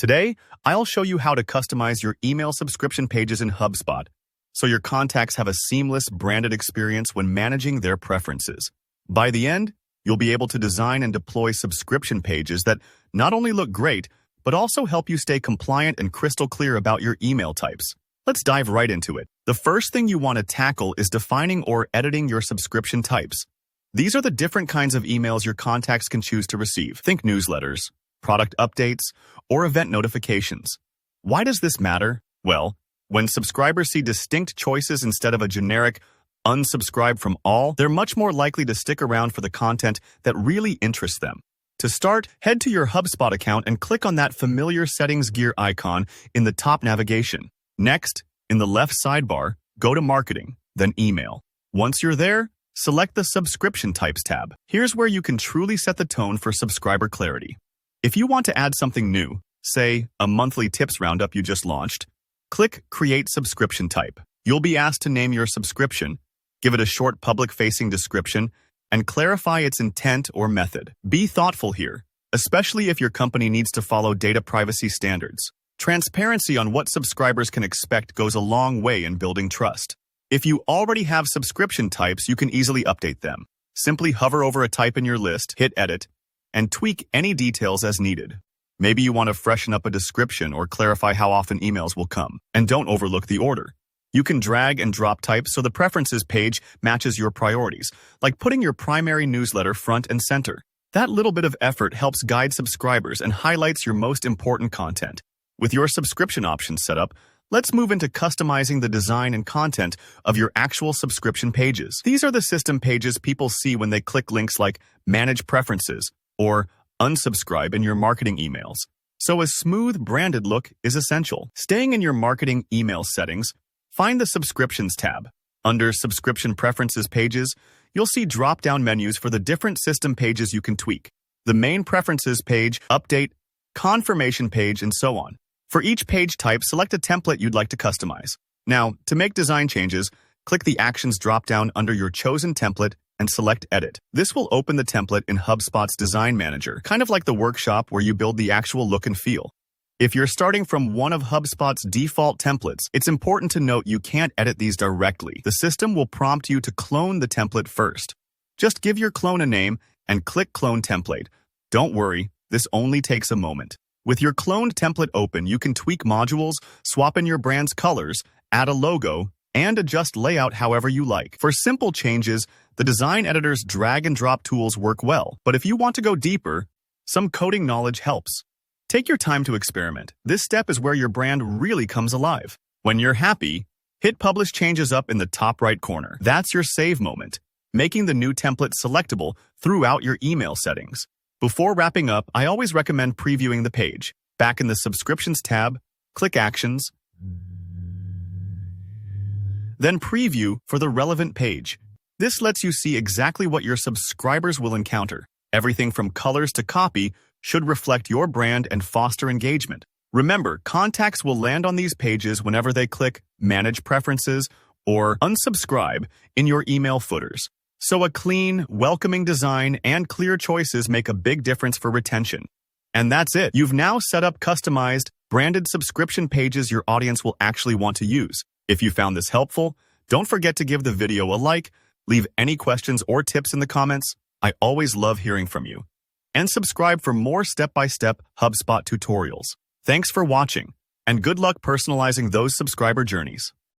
Today, I'll show you how to customize your email subscription pages in HubSpot so your contacts have a seamless branded experience when managing their preferences. By the end, you'll be able to design and deploy subscription pages that not only look great, but also help you stay compliant and crystal clear about your email types. Let's dive right into it. The first thing you want to tackle is defining or editing your subscription types. These are the different kinds of emails your contacts can choose to receive. Think newsletters, product updates, or event notifications. Why does this matter? Well, when subscribers see distinct choices instead of a generic unsubscribe from all, they're much more likely to stick around for the content that really interests them. To start, head to your HubSpot account and click on that familiar settings gear icon in the top navigation. Next, in the left sidebar, go to Marketing, then Email. Once you're there, select the Subscription Types tab. Here's where you can truly set the tone for subscriber clarity. If you want to add something new, say a monthly tips roundup you just launched, click Create Subscription Type. You'll be asked to name your subscription, give it a short public-facing description, and clarify its intent or method. Be thoughtful here, especially if your company needs to follow data privacy standards. Transparency on what subscribers can expect goes a long way in building trust. If you already have subscription types, you can easily update them. Simply hover over a type in your list, hit Edit, and tweak any details as needed. Maybe you want to freshen up a description or clarify how often emails will come. And don't overlook the order. You can drag and drop types so the Preferences page matches your priorities, like putting your primary newsletter front and center. That little bit of effort helps guide subscribers and highlights your most important content. With your subscription options set up, let's move into customizing the design and content of your actual subscription pages. These are the system pages people see when they click links like Manage Preferences or Unsubscribe in your marketing emails. So a smooth, branded look is essential. Staying in your marketing email settings, find the Subscriptions tab. Under Subscription Preferences pages, you'll see drop-down menus for the different system pages you can tweak. The Main Preferences page, Update, Confirmation page, and so on. For each page type, select a template you'd like to customize. Now, to make design changes, click the Actions drop-down under your chosen template and select Edit. This will open the template in HubSpot's Design Manager, kind of like the workshop where you build the actual look and feel. If you're starting from one of HubSpot's default templates, it's important to note you can't edit these directly. The system will prompt you to clone the template first. Just give your clone a name and click Clone Template. Don't worry, this only takes a moment. With your cloned template open, you can tweak modules, swap in your brand's colors, add a logo, and adjust layout however you like. For simple changes, the design editor's drag and drop tools work well. But if you want to go deeper, some coding knowledge helps. Take your time to experiment. This step is where your brand really comes alive. When you're happy, hit Publish Changes up in the top right corner. That's your save moment, making the new template selectable throughout your email settings. Before wrapping up, I always recommend previewing the page. Back in the Subscriptions tab, click Actions, then Preview for the relevant page. This lets you see exactly what your subscribers will encounter. Everything from colors to copy should reflect your brand and foster engagement. Remember, contacts will land on these pages whenever they click Manage Preferences or Unsubscribe in your email footers. So a clean, welcoming design and clear choices make a big difference for retention. And that's it. You've now set up customized, branded subscription pages your audience will actually want to use. If you found this helpful, don't forget to give the video a like, leave any questions or tips in the comments. I always love hearing from you. And subscribe for more step-by-step HubSpot tutorials. Thanks for watching, and good luck personalizing those subscriber journeys.